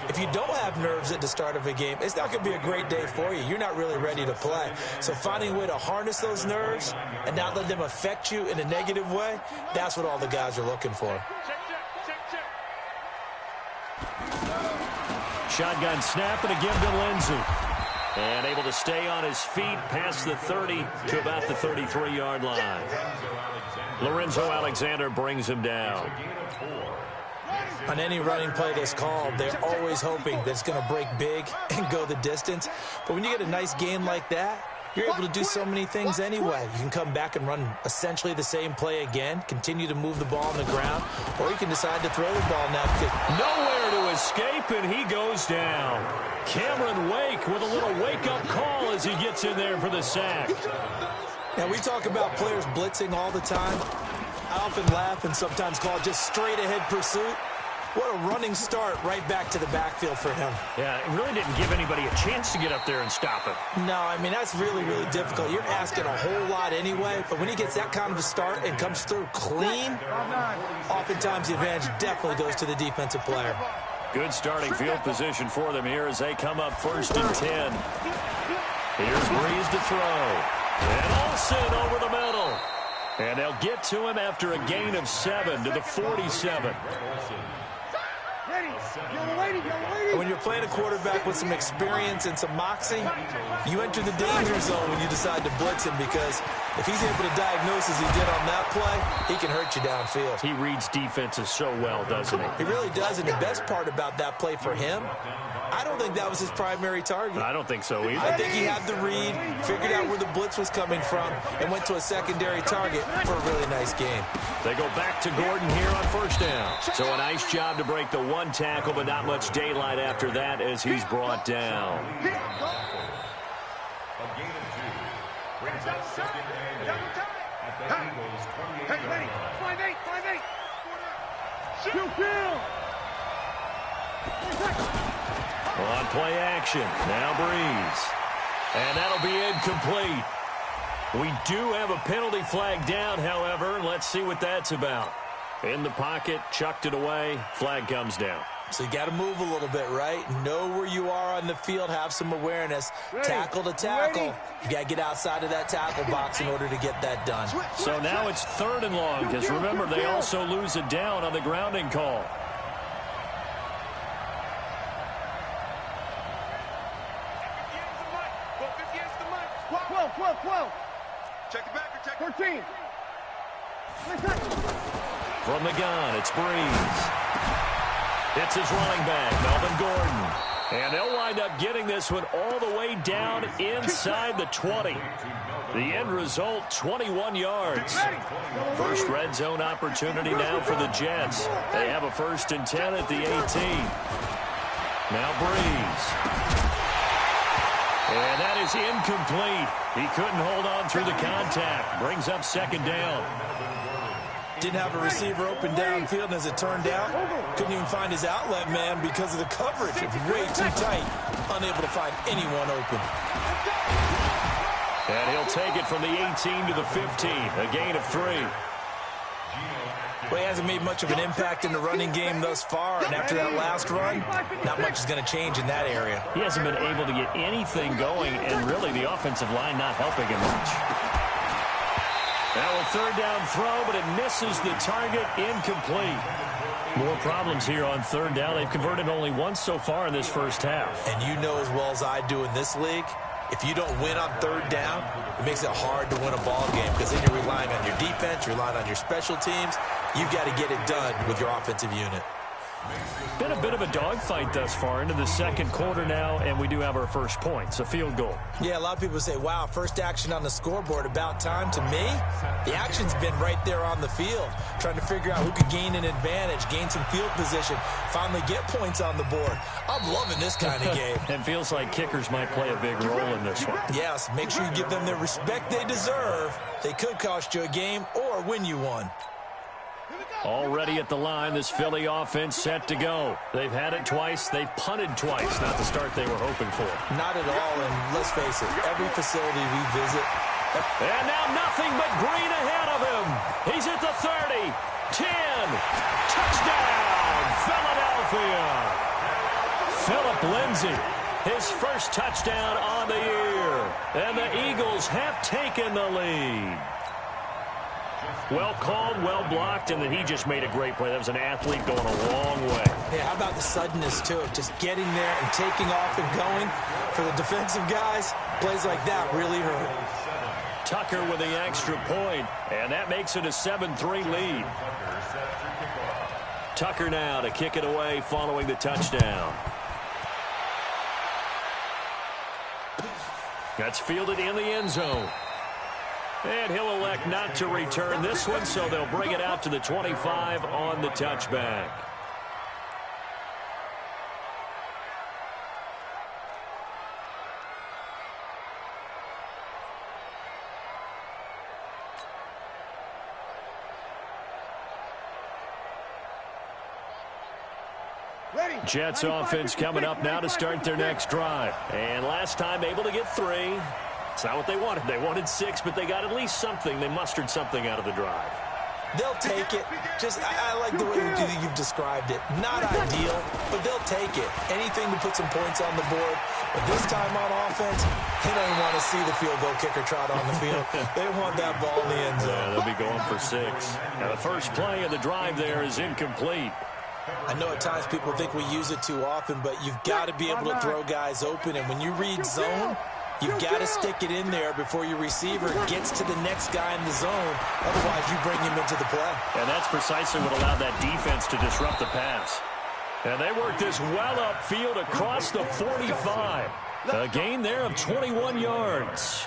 if you don't have nerves at the start of a game, it's not going to be a great day for you. You're not really ready to play. So finding a way to harness those nerves and not let them affect you in a negative way, that's what all the guys are looking for. Shotgun snap and a give to Lindsey. And able to stay on his feet past the 30 to about the 33-yard line. Lorenzo Alexander brings him down. On any running play that's called, they're always hoping that it's going to break big and go the distance. But when you get a nice game like that, you're able to do so many things anyway. You can come back and run essentially the same play again, continue to move the ball on the ground, or you can decide to throw the ball now. Nowhere to escape, and he goes down. Cameron Wake with a little wake-up call as he gets in there for the sack. Now, we talk about players blitzing all the time. I often laugh and sometimes call it just straight-ahead pursuit. What a running start right back to the backfield for him. Yeah, it really didn't give anybody a chance to get up there and stop it. No, I mean, that's really, really difficult. You're asking a whole lot anyway, but when he gets that kind of a start and comes through clean, oftentimes the advantage definitely goes to the defensive player. Good starting field position for them here as they come up 1st and 10. Here's Breeze to throw. And Olsen over the middle. And they'll get to him after a gain of 7 to the 47. When you're playing a quarterback with some experience and some moxie, you enter the danger zone when you decide to blitz him, because if he's able to diagnose as he did on that play, he can hurt you downfield. He reads defenses so well, doesn't he? He really does, and the best part about that play for him, I don't think that was his primary target. I don't think so either. I think he had the read, figured out where the blitz was coming from, and went to a secondary target for a really nice game. They go back to Gordon here on 1st down. So a nice job to break the one tackle, but not much daylight after that as he's brought down. On play action, now Breeze. And that'll be incomplete. We do have a penalty flag down, however. Let's see what that's about. In the pocket, chucked it away, flag comes down. So you got to move a little bit, right? Know where you are on the field, have some awareness. Tackle to tackle. You got to get outside of that tackle box in order to get that done. So now it's 3rd and long, because remember, they also lose a down on the grounding call. Check it back, check 13. From the gun, it's Breeze. It's his running back, Melvin Gordon. And they'll wind up getting this one all the way down inside the 20. The end result, 21 yards. First red zone opportunity now for the Jets. They have a 1st and 10 at the 18. Now Breeze. And that is incomplete. He couldn't hold on through the contact. Brings up 2nd down. Didn't have a receiver open downfield, and as it turned out, couldn't even find his outlet man because of the coverage. It's way too tight. Unable to find anyone open. And he'll take it from the 18 to the 15. A gain of 3. Well, he hasn't made much of an impact in the running game thus far, and after that last run, not much is going to change in that area. He hasn't been able to get anything going, and really the offensive line not helping him much. Now a 3rd down throw, but it misses the target, incomplete. More problems here on 3rd down. They've converted only once so far in this first half. And you know as well as I do in this league, if you don't win on 3rd down, it makes it hard to win a ball game, because then you're relying on your defense, you're relying on your special teams. You've got to get it done with your offensive unit. Been a bit of a dogfight thus far into the 2nd quarter now, and we do have our first points, a field goal. Yeah, a lot of people say, wow, first action on the scoreboard, about time. To me, the action's been right there on the field, trying to figure out who could gain an advantage, gain some field position, finally get points on the board. I'm loving this kind of game. It feels like kickers might play a big role in this one. Yes, make sure you give them the respect they deserve. They could cost you a game or win you one. Already at the line, this Philly offense set to go. They've had it twice. They've punted twice. Not the start they were hoping for. Not at all, and let's face it, every facility we visit. And now nothing but green ahead of him. He's at the 30, 10, touchdown, Philadelphia. Phillip Lindsay, his first touchdown on the year. And the Eagles have taken the lead. Well called, well blocked, and then he just made a great play. That was an athlete going a long way. Yeah, how about the suddenness to it? Just getting there and taking off and going. For the defensive guys, plays like that really hurt. Tucker with the extra point, and that makes it a 7-3 lead. Tucker now to kick it away following the touchdown. That's fielded in the end zone. And he'll elect not to return this one, so they'll bring it out to the 25 on the touchback. Jets offense coming up now to start their next drive. And last time able to get 3. It's not what they wanted. They wanted 6, but they got at least something. They mustered something out of the drive. They'll take it. I like the way you've described it. Not ideal, but they'll take it. Anything to put some points on the board. But this time on offense, they don't want to see the field goal kicker trot on the field. They want that ball in the end zone. Yeah, they'll be going for 6. Now the first play of the drive there is incomplete. I know at times people think we use it too often, but you've got to be able to throw guys open. And when you read zone, you've got to stick it in there before your receiver gets to the next guy in the zone. Otherwise, you bring him into the play. And that's precisely what allowed that defense to disrupt the pass. And they work this well upfield across the 45. A gain there of 21 yards.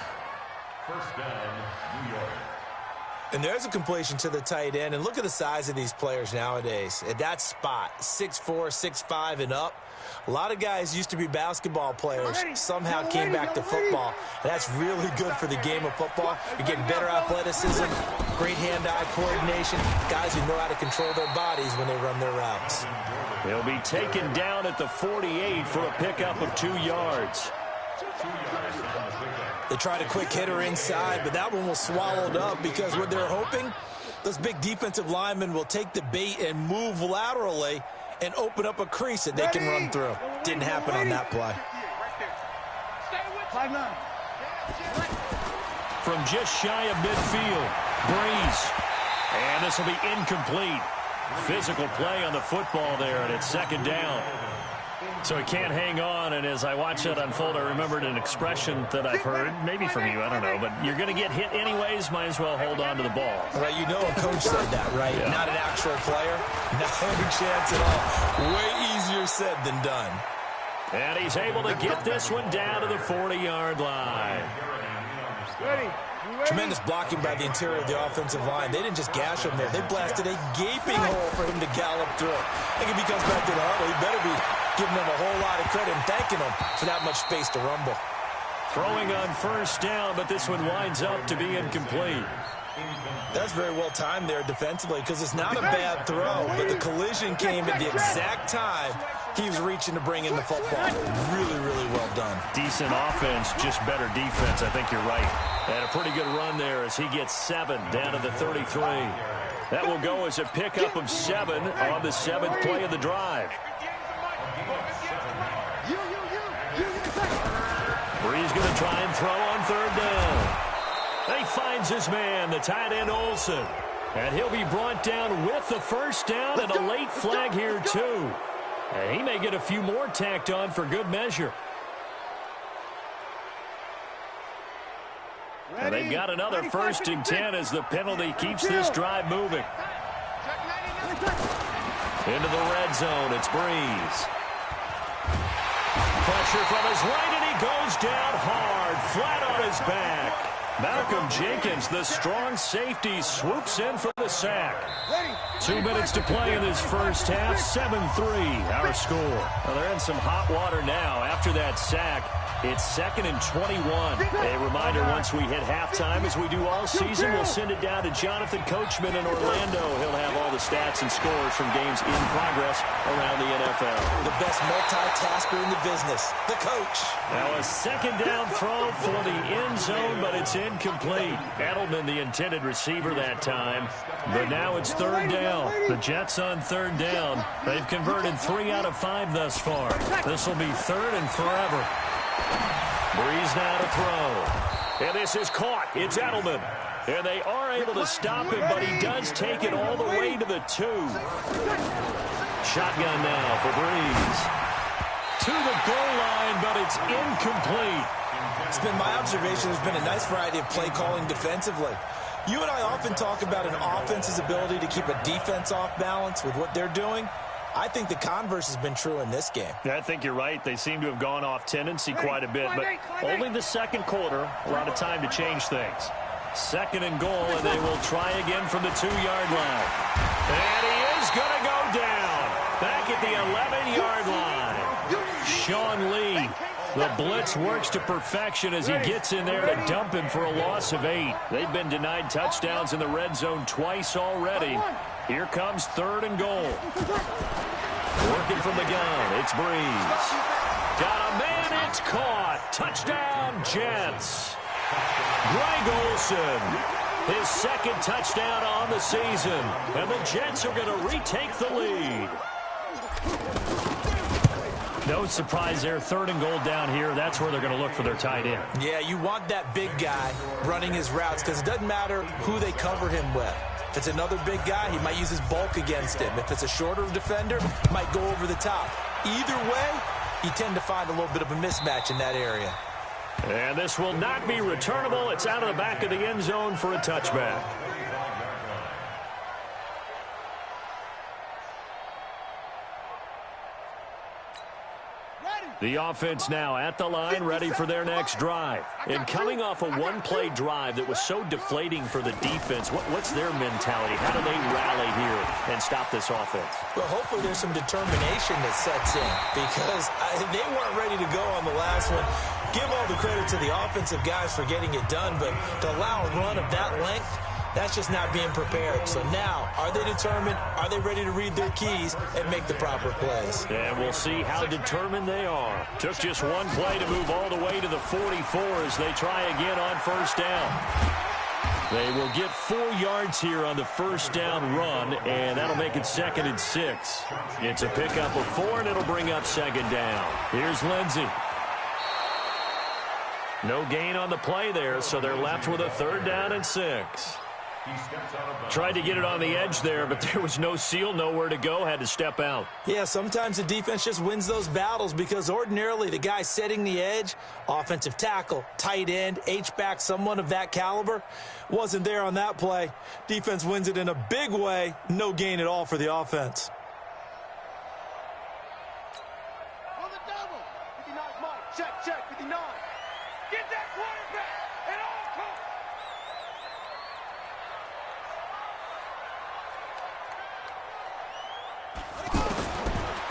First down, New York. And there's a completion to the tight end. And look at the size of these players nowadays. At that spot, 6'4", 6'5", and up. A lot of guys used to be basketball players, somehow came back to football. And that's really good for the game of football. You're getting better athleticism, great hand-eye coordination, guys who know how to control their bodies when they run their routes. He'll be taken down at the 48 for a pickup of 2 yards. They tried a quick hitter inside, but that one was swallowed up because what they're hoping, those big defensive linemen will take the bait and move laterally and open up a crease that they can run through. Didn't happen on that play. From just shy of midfield, Breeze. And this will be incomplete. Physical play on the football there, and it's second down. So he can't hang on, and as I watch that unfold, I remembered an expression that I've heard, maybe from you, I don't know, but you're going to get hit anyways, might as well hold on to the ball. Right, you know a coach said that, right? Yeah. Not an actual player. No chance at all. Way easier said than done. And he's able to get this one down to the 40-yard line. Ready. Tremendous blocking by the interior of the offensive line. They didn't just gash him there. They blasted a gaping hole for him to gallop through. I think if he comes back to the huddle, he better be giving them a whole lot of credit and thanking them for that much space to rumble. Throwing on first down, but this one winds up to be incomplete. That's very well timed there defensively because it's not a bad throw, but the collision came at the exact time he was reaching to bring in the football. Really, really well done. Decent offense, just better defense. I think you're right. And a pretty good run there as he gets 7 down to the 33. That will go as a pickup of 7 on the 7th play of the drive. Breeze going to try and throw on third down. And he finds his man, the tight end Olsen. And he'll be brought down with the first down and a late flag here too. And he may get a few more tacked on for good measure. And they've got another 1st and 10 as the penalty keeps this drive moving. Into the red zone, it's Breeze. Pressure from his right, and he goes down hard, flat on his back. Malcolm Jenkins, the strong safety, swoops in for the sack. 2 minutes to play in this first half, 7-3 our score. Well, they're in some hot water now after that sack. It's 2nd and 21. A reminder, once we hit halftime, as we do all season, we'll send it down to Jonathan Coachman in Orlando. He'll have all the stats and scores from games in progress around the NFL. The best multitasker in the business, the coach. Now a 2nd down throw for the end zone, but it's incomplete. Edelman, the intended receiver that time. But now it's 3rd down. now. The Jets on third down. They've converted 3 out of 5 thus far. This will be third and forever. Breeze now to throw. And this is caught. It's Edelman. And they are able to stop him, but he does take it all the way to the 2. Shotgun now for Breeze. To the goal line, but it's incomplete. It's been my observation there's been a nice variety of play calling defensively. You and I often talk about an offense's ability to keep a defense off balance with what they're doing. I think the converse has been true in this game. Yeah, I think you're right. They seem to have gone off tendency quite a bit, but only the second quarter, a lot of time to change things. Second and goal, and they will try again from the 2-yard line. And he is going to go down back at the 11-yard line. Sean Lee, the blitz works to perfection as he gets in there to dump him for a loss of 8. They've been denied touchdowns in the red zone twice already. Here comes third and goal. Working from the gun, it's Breeze. Got a man, it's caught. Touchdown, Jets. Greg Olsen, his second touchdown on the season. And the Jets are going to retake the lead. No surprise there. Third and goal down here. That's where they're going to look for their tight end. Yeah, you want that big guy running his routes because it doesn't matter who they cover him with. If it's another big guy, he might use his bulk against him. If it's a shorter defender, he might go over the top. Either way, you tend to find a little bit of a mismatch in that area. And this will not be returnable. It's out of the back of the end zone for a touchback. The offense now at the line, ready for their next drive. And coming off a one-play drive that was so deflating for the defense, what's their mentality? How do they rally here and stop this offense? Well, hopefully there's some determination that sets in because they weren't ready to go on the last one. Give all the credit to the offensive guys for getting it done, but to allow a run of that length, that's just not being prepared. So now, are they determined? Are they ready to read their keys and make the proper plays? And we'll see how determined they are. Took just one play to move all the way to the 44 as they try again on first down. They will get 4 yards here on the first down run, and that'll make it 2nd and 6. It's a pickup of 4, and it'll bring up 2nd down. Here's Lindsey. No gain on the play there, so they're left with a 3rd down and 6. Tried to get it on the edge there, but there was no seal, nowhere to go, had to step out. Yeah, sometimes the defense just wins those battles because ordinarily the guy setting the edge, offensive tackle, tight end, H-back, someone of that caliber, wasn't there on that play. Defense wins it in a big way, no gain at all for the offense. On the double, 59 Mike, check, 59. Get that quarterback at all costs.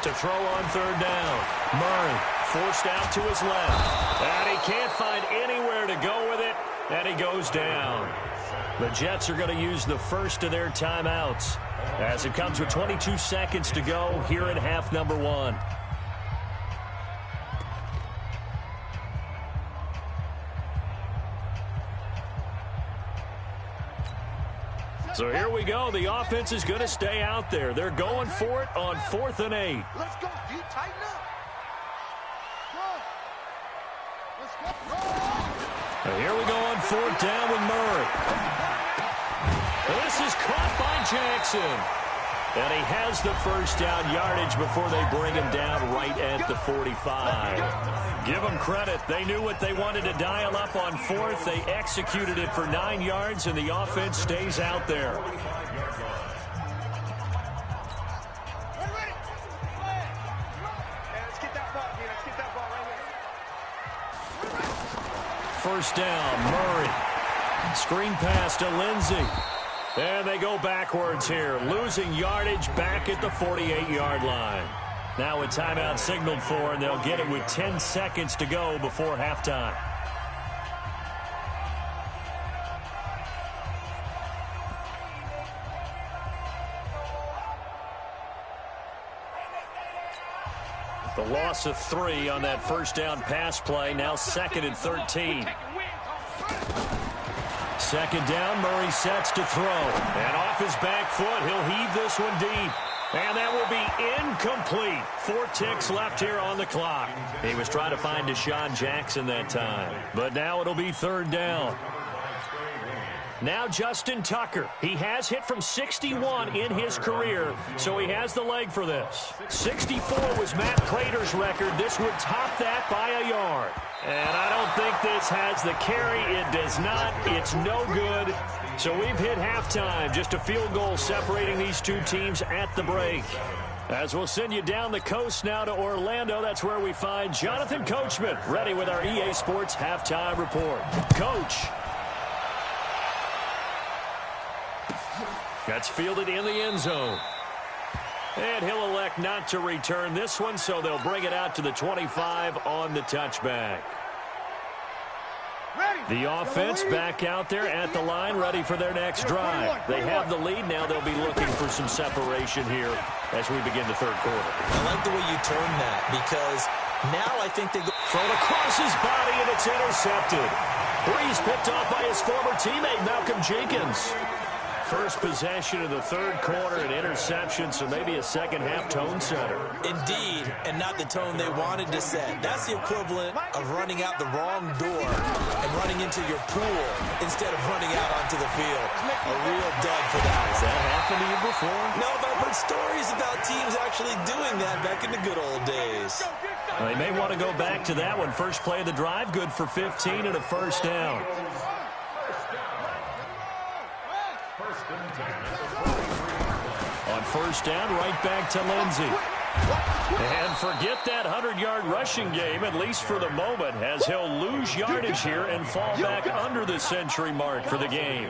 To throw on 3rd down. Murray forced out to his left. And he can't find anywhere to go with it. And he goes down. The Jets are going to use the first of their timeouts as it comes with 22 seconds to go here in half number 1. So here we go. The offense is going to stay out there. They're going for it on 4th and 8. Let's go. You tighten up. Let's go. And here we go on 4th down with Murray. This is caught by Jackson. And he has the first down yardage before they bring him down right at the 45. Give them credit. They knew what they wanted to dial up on 4th. They executed it for 9 yards, and the offense stays out there. First down, Murray. Screen pass to Lindsey. And they go backwards here, losing yardage back at the 48-yard line. Now a timeout signaled for, and they'll get it with 10 seconds to go before halftime. The loss of 3 on that first down pass play, now 2nd and 13. second down, Murray sets to throw. And off his back foot, he'll heave this one deep. And that will be incomplete. 4 ticks left here on the clock. He was trying to find Deshaun Jackson that time. But now it'll be third down. Now Justin Tucker. He has hit from 61 in his career, so he has the leg for this. 64 was Matt Prater's record. This would top that by a yard. And I don't think this has the carry. It does not. It's no good. So we've hit halftime. Just a field goal separating these two teams at the break. As we'll send you down the coast now to Orlando, that's where we find Jonathan Coachman, ready with our EA Sports Halftime Report. Coach. That's fielded in the end zone. And he'll elect not to return this one, so they'll bring it out to the 25 on the touchback. The offense back out there at the line, ready for their next drive. They have the lead. Now they'll be looking for some separation here as we begin the third quarter. I like the way you turn that, because now I think they go thrown across his body, and it's intercepted. Breeze picked off by his former teammate, Malcolm Jenkins. First possession of the third quarter, an interception, so maybe a second-half tone setter. Indeed, and not the tone they wanted to set. That's the equivalent of running out the wrong door and running into your pool instead of running out onto the field. A real dud for that. Has that happened to you before? No, but I've heard stories about teams actually doing that back in the good old days. Well, they may want to go back to that one. First play of the drive, good for 15 and a first down. On first down, right back to Lindsey. And forget that 100-yard rushing game, at least for the moment, as he'll lose yardage here and fall back under the century mark for the game.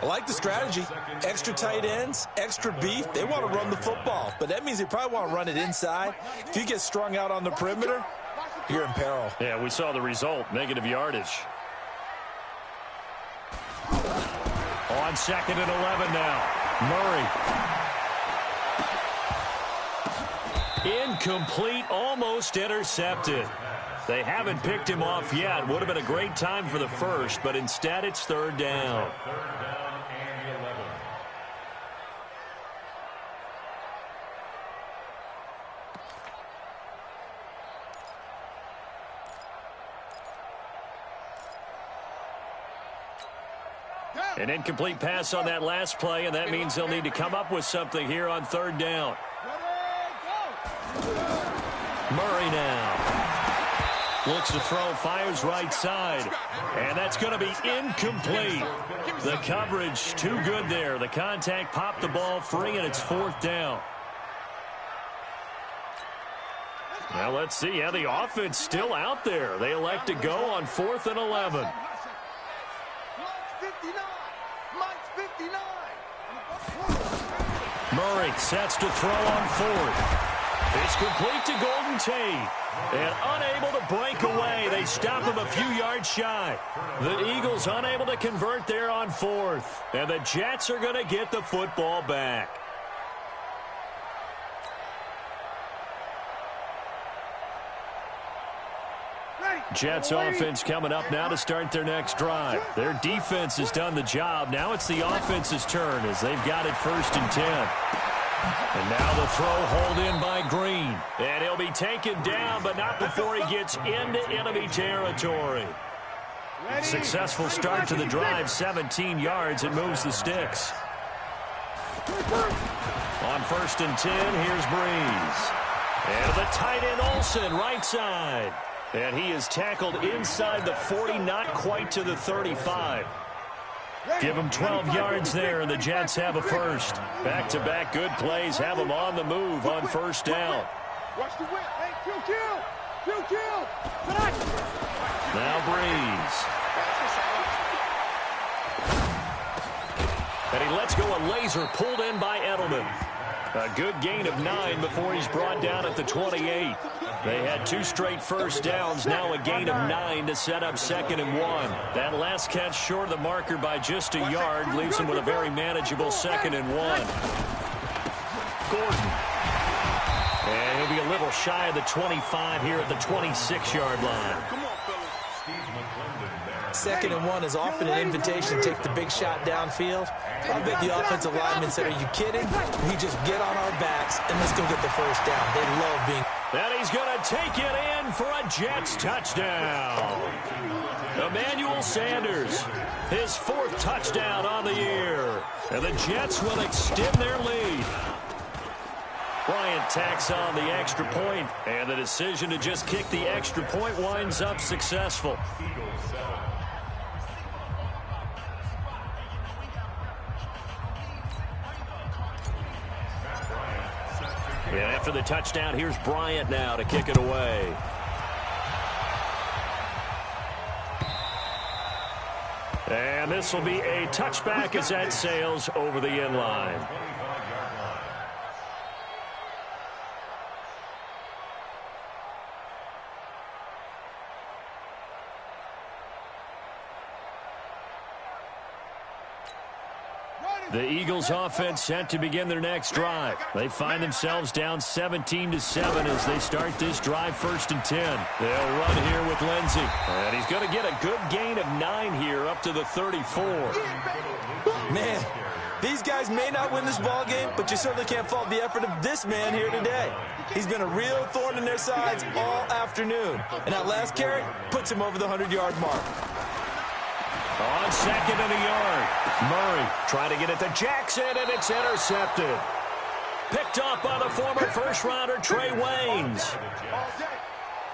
I like the strategy. Extra tight ends, extra beef. They want to run the football, but that means they probably want to run it inside. If you get strung out on the perimeter, you're in peril. Yeah, we saw the result, negative yardage. On second and 11 now. Murray. Incomplete, almost intercepted. They haven't picked him off yet. Would have been a great time for the first, but instead it's third down. An incomplete pass on that last play, and that means they'll need to come up with something here on third down. Murray now. Looks to throw, fires right side. And that's going to be incomplete. The coverage too good there. The contact popped the ball free, and it's fourth down. Now let's see how the offense still out there. They elect to go on 4th and 11. Murray sets to throw on 4th. It's complete to Golden Tate. And unable to break away. They stop him a few yards shy. The Eagles unable to convert there on 4th. And the Jets are going to get the football back. Jets offense coming up now to start their next drive. Their defense has done the job. Now it's the offense's turn as they've got it 1st and 10. And now the throw hauled in by Green. And he'll be taken down, but not before he gets into enemy territory. Successful start to the drive, 17 yards, and moves the sticks. On 1st and 10, here's Breeze. And the tight end Olsen, right side. And he is tackled inside the 40, not quite to the 35. Give him 12 yards there, and the Jets have a first. Back-to-back good plays have them on the move on 1st down. Now Breeze. And he lets go a laser pulled in by Edelman. A good gain of 9 before he's brought down at the 28. They had 2 straight first downs, now a gain of 9 to set up 2nd and 1. That last catch short of the marker by just a yard leaves him with a very manageable 2nd and 1. Gordon. And he'll be a little shy of the 25 here at the 26-yard line. 2nd and 1 is often an invitation to take the big shot downfield. I bet the offensive lineman said, are you kidding? We just get on our backs and let's go get the first down. They love being... And he's going to take it in for a Jets touchdown. Emmanuel Sanders, his 4th touchdown on the year. And the Jets will extend their lead. Bryant tacks on the extra point, and the decision to just kick the extra point winds up successful. And after the touchdown, here's Bryant now to kick it away. And this will be a touchback as that sails over the end line. The Eagles offense set to begin their next drive. They find themselves down 17-7 as they start this drive 1st and 10. They'll run here with Lindsey. And he's going to get a good gain of 9 here up to the 34. Man, these guys may not win this ball game, but you certainly can't fault the effort of this man here today. He's been a real thorn in their sides all afternoon. And that last carry puts him over the 100-yard mark. On 2nd and a yard. Murray trying to get it to Jackson, and it's intercepted. Picked up by the former first-rounder Trey Waynes.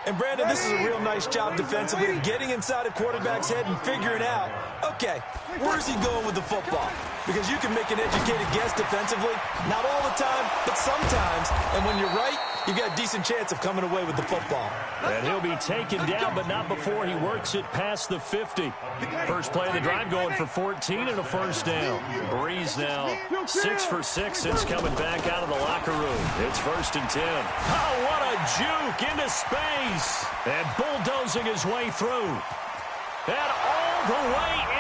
And, Brandon, this is a real nice job defensively of getting inside a quarterback's head and figuring out, okay, where's he going with the football? Because you can make an educated guess defensively, not all the time, but sometimes. And when you're right, you've got a decent chance of coming away with the football. And he'll be taken down, but not before he works it past the 50. First play of the drive going for 14 and a first down. Breeze now 6 for 6 since coming back out of the locker room. It's 1st and 10. Oh, what a juke into space. And bulldozing his way through. And all the way in.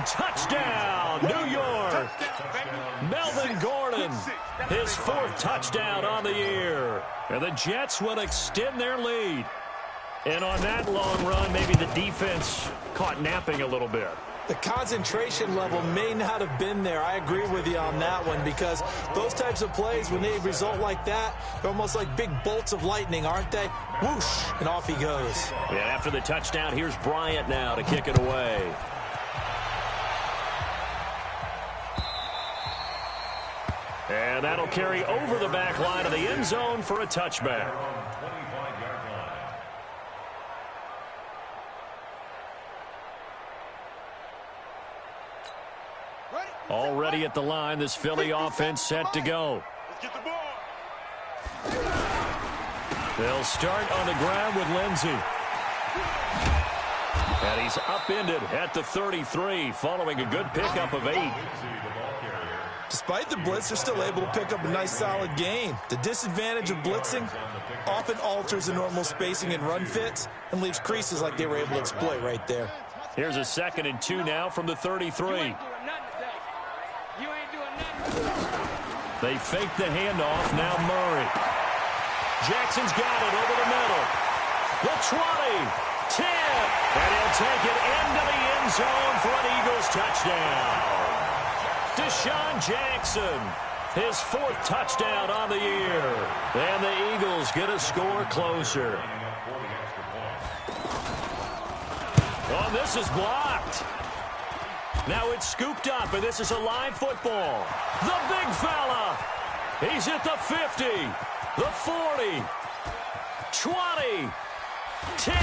Touchdown, New York. Melvin Gordon, his 4th touchdown on the year. And the Jets will extend their lead. And on that long run, maybe the defense caught napping a little bit. The concentration level may not have been there. I agree with you on that one, because those types of plays, when they result like that, they're almost like big bolts of lightning, aren't they? Whoosh, and off he goes. And after the touchdown, here's Bryant now to kick it away. And that'll carry over the back line of the end zone for a touchback. Already at the line, this Philly offense set to go. They'll start on the ground with Lindsey. And he's upended at the 33, following a good pickup of 8. Despite the blitz, they're still able to pick up a nice, solid gain. The disadvantage of blitzing often alters the normal spacing and run fits and leaves creases like they were able to exploit right there. Here's a 2nd and 2 now from the 33. They fake the handoff. Now Murray. Jackson's got it over the middle. The 20, 10, and he'll take it into the end zone for an Eagles touchdown. Deshaun Jackson, his 4th touchdown on the year. And the Eagles get a score closer. Oh, this is blocked. Now it's scooped up, and this is a live football. The big fella. He's at the 50, the 40, 20, 10.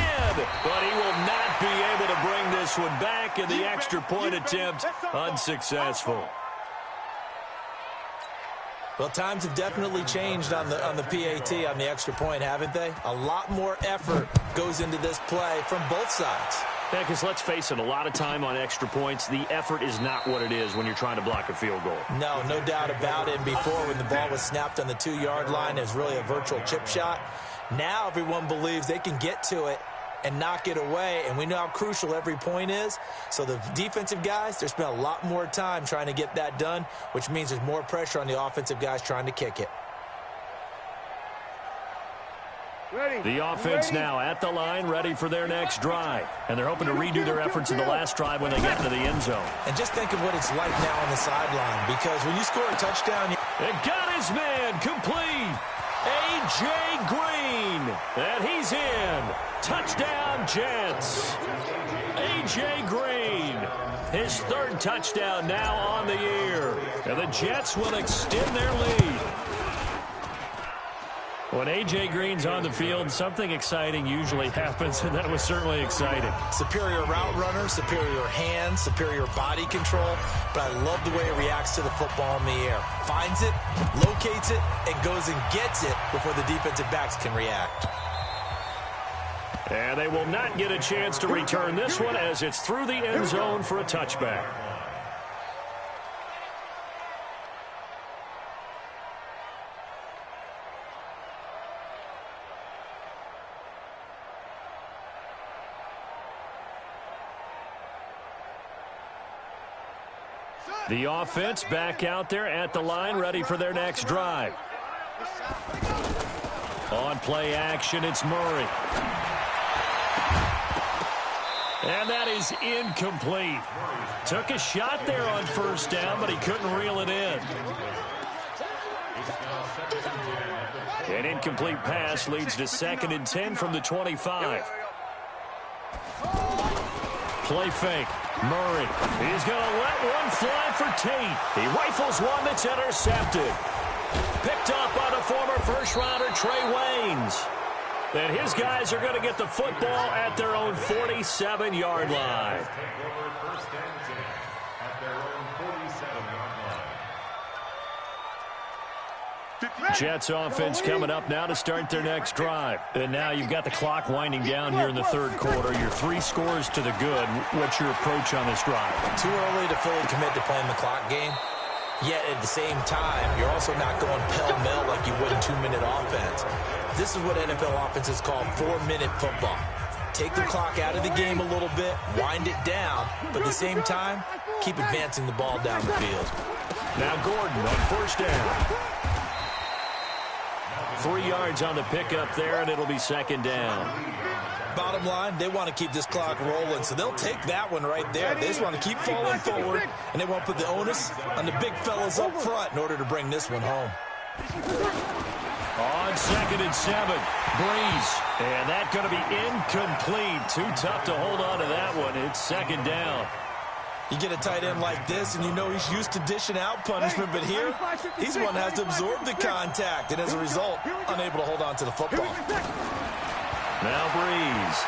But he will not be able to bring this one back, and the extra point attempt unsuccessful. Well, times have definitely changed on the PAT, on the extra point, haven't they? A lot more effort goes into this play from both sides. Yeah, because let's face it, a lot of time on extra points, the effort is not what it is when you're trying to block a field goal. No doubt about it. And before, when the ball was snapped on the 2-yard line, it was really a virtual chip shot. Now everyone believes they can get to it and knock it away, and we know how crucial every point is. So the defensive guys, they spent a lot more time trying to get that done, which means there's more pressure on the offensive guys trying to kick it. The offense now at the line, ready for their next drive. And they're hoping to redo their efforts in the last drive when they get into the end zone. And just think of what it's like now on the sideline, because when you score a touchdown... It got his man complete. A.J. Green. And he's in. Touchdown, Jets. A.J. Green. His third touchdown now on the year. And the Jets will extend their lead. When A.J. Green's on the field, something exciting usually happens, and that was certainly exciting. Superior route runner, superior hands, superior body control, but I love the way he reacts to the football in the air. Finds it, locates it, and goes and gets it before the defensive backs can react. And they will not get a chance to return this one as it's through the end zone for a touchback. The offense back out there at the line, ready for their next drive. On play action, it's Murray. And that is incomplete. Took a shot there on first down, but he couldn't reel it in. An incomplete pass leads to 2nd and 10 from the 25. Play fake. Murray. He's going to let one fly for Tate. He rifles one that's intercepted. Picked up by the former first-rounder Trey Waynes. Then his guys are going to get the football at their own 47-yard line. Jets offense coming up now to start their next drive. And now you've got the clock winding down here in the third quarter. Your 3 scores to the good. What's your approach on this drive? Too early to fully commit to playing the clock game. Yet at the same time, you're also not going pell-mell like you would in 2-minute offense. This is what NFL offenses call 4-minute football. Take the clock out of the game a little bit, wind it down, but at the same time, keep advancing the ball down the field. Now Gordon on first down. 3 yards on the pickup there, and it'll be 2nd down. Bottom line, they want to keep this clock rolling, so they'll take that one right there. They just want to keep falling forward, and they won't put the onus on the big fellas up front in order to bring this one home. On 2nd and 7, Breeze. And that's going to be incomplete. Too tough to hold on to that one. It's 2nd down. You get a tight end like this, and you know he's used to dishing out punishment, but here, he's the one that has to absorb the contact, and as a result, unable to hold on to the football. Now Breeze.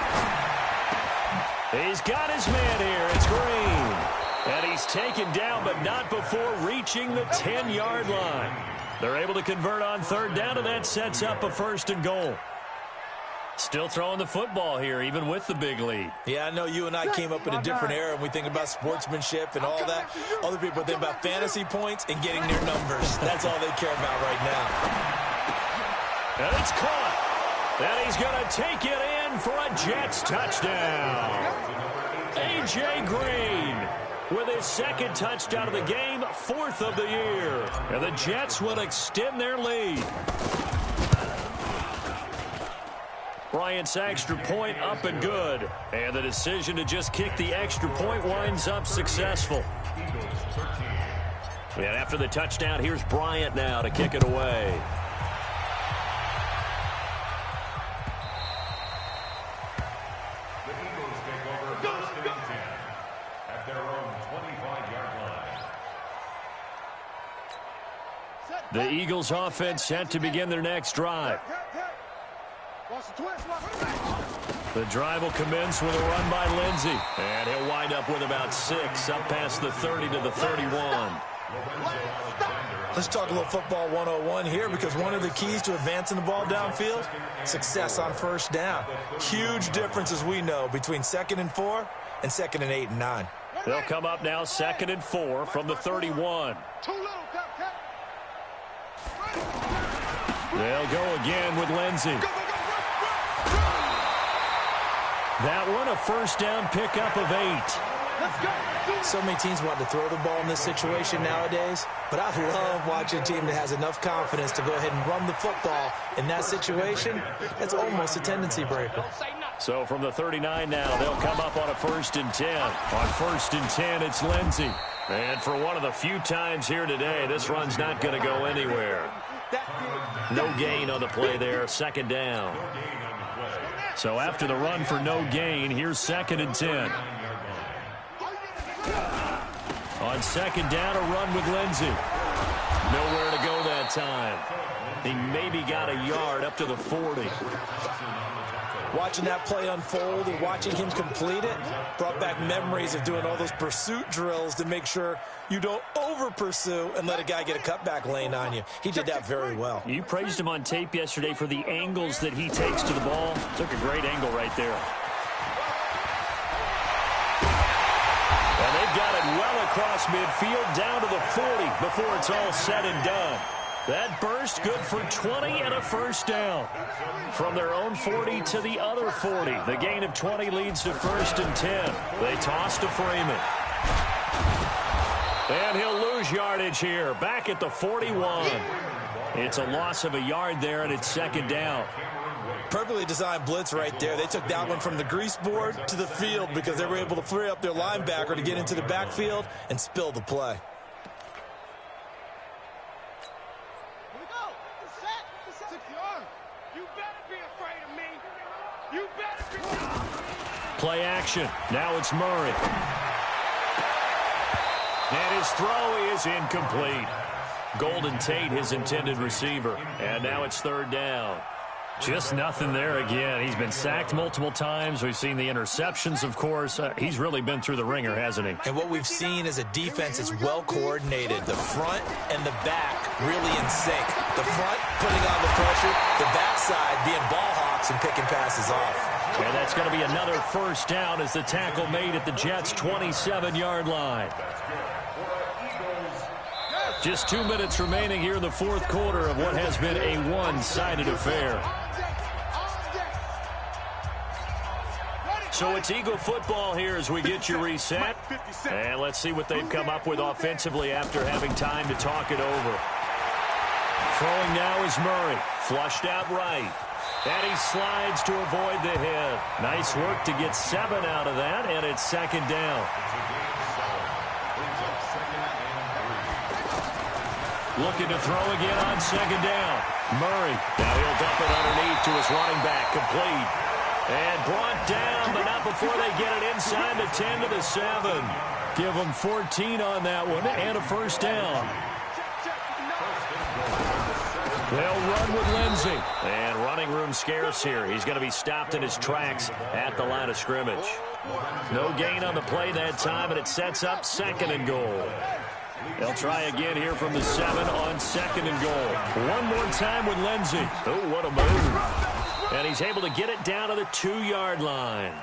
He's got his man here. It's Green. And he's taken down, but not before reaching the 10-yard line. They're able to convert on 3rd down, and that sets up a 1st and goal. Still throwing the football here, even with the big lead. Yeah, I know you and I came up in a different era, and we think about sportsmanship and all that. Other people think about fantasy points and getting their numbers. That's all they care about right now. And it's caught. And he's going to take it in for a Jets touchdown. A.J. Green with his 2nd touchdown of the game, 4th of the year. And the Jets will extend their lead. Bryant's extra point up and good. And the decision to just kick the extra point winds up successful. And after the touchdown, here's Bryant now to kick it away. The Eagles take over 1st and 10 at their own 25-yard line. The Eagles offense set to begin their next drive. The drive will commence with a run by Lindsey. And he'll wind up with about 6 up past the 30 to the 31. Let's talk a little football 101 here, because one of the keys to advancing the ball downfield, success on 1st down. Huge difference, as we know, between 2nd and 4 and 2nd and 8 and 9. They'll come up now 2nd and 4 from the 31. They'll go again with Lindsey. That one a 1st down pickup of 8. So many teams want to throw the ball in this situation nowadays, but I love watching a team that has enough confidence to go ahead and run the football in that situation. That's almost a tendency breaker. So from the 39 now, they'll come up on a 1st and 10. On 1st and 10, it's Lindsey. And for one of the few times here today, this run's not going to go anywhere. No gain on the play there, 2nd down. So after the run for no gain, here's 2nd and 10. On 2nd down, a run with Lindsey. Nowhere to go that time. He maybe got a yard up to the 40. Watching that play unfold and watching him complete it brought back memories of doing all those pursuit drills to make sure you don't over-pursue and let a guy get a cutback lane on you. He did that very well. You praised him on tape yesterday for the angles that he takes to the ball. Took a great angle right there. And they've got it well across midfield down to the 40 before it's all said and done. That burst good for 20 and a 1st down. From their own 40 to the other 40. The gain of 20 leads to 1st and 10. They toss to Freeman. And he'll lose yardage here. Back at the 41. It's a loss of a yard there, and it's 2nd down. Perfectly designed blitz right there. They took that one from the grease board to the field because they were able to free up their linebacker to get into the backfield and spill the play. Play action. Now it's Murray. And his throw is incomplete. Golden Tate, his intended receiver. And now it's 3rd down. Just nothing there again. He's been sacked multiple times. We've seen the interceptions, of course. He's really been through the ringer, hasn't he? And what we've seen is a defense that's well coordinated. The front and the back really in sync. The front putting on the pressure. The backside being ball hawks and picking passes off. And that's going to be another 1st down as the tackle made at the Jets' 27-yard line. Just 2 minutes remaining here in the 4th quarter of what has been a one-sided affair. So it's Eagle football here as we get you reset. And let's see what they've come up with offensively after having time to talk it over. Throwing now is Murray. Flushed out right. And he slides to avoid the hit. Nice work to get 7 out of that, and it's 2nd down. Looking to throw again on 2nd down. Murray. Now he'll dump it underneath to his running back. Complete. And brought down, but not before they get it inside the 10 to the 7. Give them 14 on that one and a 1st down. They'll run with Lindsey. And running room scarce here. He's going to be stopped in his tracks at the line of scrimmage. No gain on the play that time, and it sets up 2nd and goal. They'll try again here from the 7 on 2nd and goal. One more time with Lindsey. Oh, what a move. And he's able to get it down to the 2-yard line.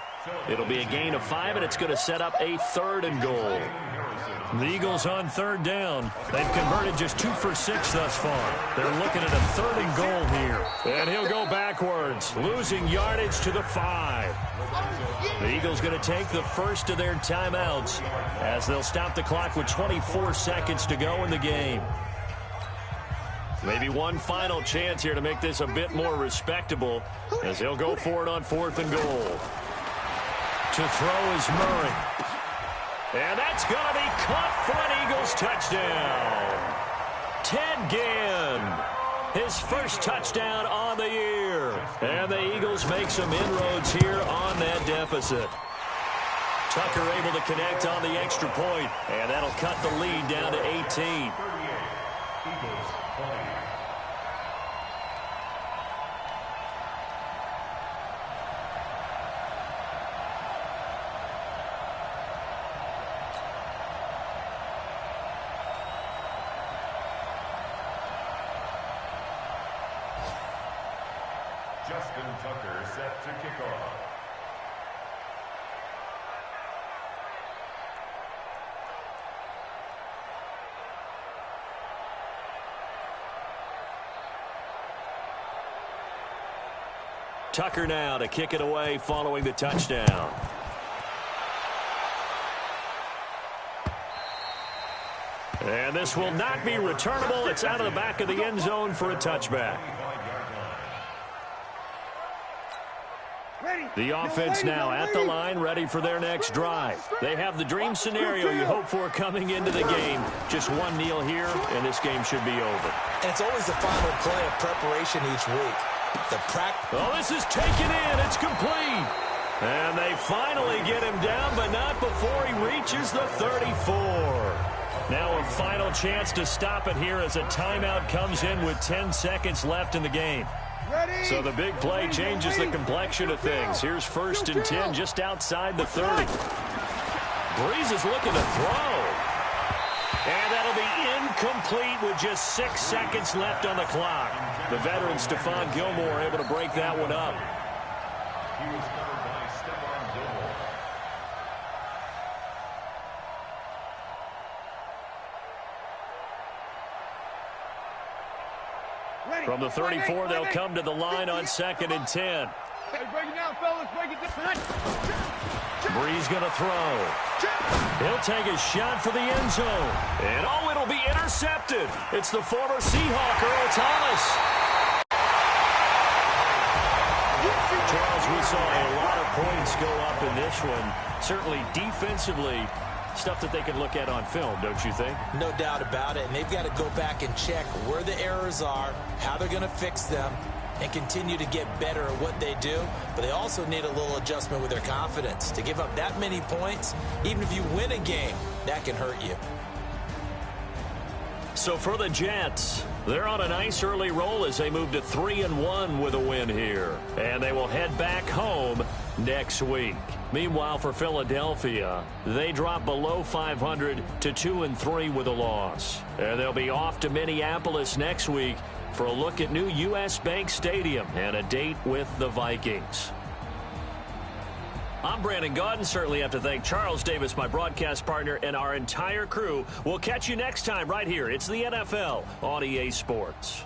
It'll be a gain of 5, and it's going to set up a 3rd and goal. The Eagles on 3rd down. They've converted just 2 for 6 thus far. They're looking at a 3rd and goal here. And he'll go backwards, losing yardage to the 5. The Eagles going to take the first of their timeouts as they'll stop the clock with 24 seconds to go in the game. Maybe one final chance here to make this a bit more respectable as they'll go for it on 4th and goal. To throw is Murray. And that's going to be caught for an Eagles touchdown. Ted Ginn, his first touchdown on the year. And the Eagles make some inroads here on that deficit. Tucker able to connect on the extra point, and that'll cut the lead down to 18. Justin Tucker set to kick off. Tucker now to kick it away following the touchdown. And this will not be returnable. It's out of the back of the end zone for a touchback. The offense now at the line, ready for their next drive. They have the dream scenario you hope for coming into the game. Just one kneel here, and this game should be over. And it's always the final play of preparation each week. Oh, this is taken in. It's complete. And they finally get him down, but not before he reaches the 34. Now a final chance to stop it here as a timeout comes in with 10 seconds left in the game. So the big play changes the complexion of things. Here's 1st and 10 just outside the 30. Breeze is looking to throw. And that'll be incomplete with just 6 seconds left on the clock. The veteran Stephon Gilmore able to break that one up. He was covered by Stephon Gilmore. From the 34, they'll come to the line on 2nd and 10. Break it down, fellas. Break it down. Breeze going to throw. He'll take a shot for the end zone. And, oh, it'll be intercepted. It's the former Seahawk, Earl Thomas. Charles, we saw a lot of points go up in this one. Certainly defensively, stuff that they can look at on film, don't you think? No doubt about it. And they've got to go back and check where the errors are, how they're going to fix them, and continue to get better at what they do. But they also need a little adjustment with their confidence. To give up that many points, even if you win a game, that can hurt you. So for the Jets, they're on a nice early roll as they move to 3-1 with a win here. And they will head back home next week. Meanwhile, for Philadelphia, they drop below 500 to 2-3 with a loss. And they'll be off to Minneapolis next week for a look at new U.S. Bank Stadium and a date with the Vikings. I'm Brandon Gaudin. Certainly have to thank Charles Davis, my broadcast partner, and our entire crew. We'll catch you next time right here. It's the NFL on EA Sports.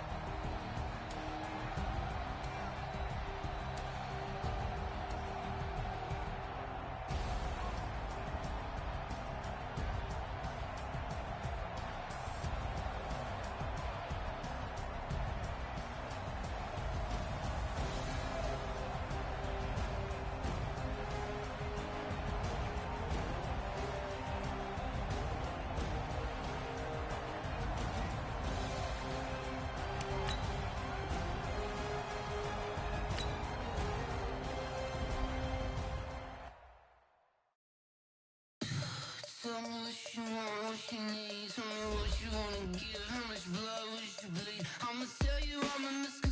Tell me what you want, what you need. Tell me what you wanna give. How much blood would you bleed? I'ma tell you I'm a misconception.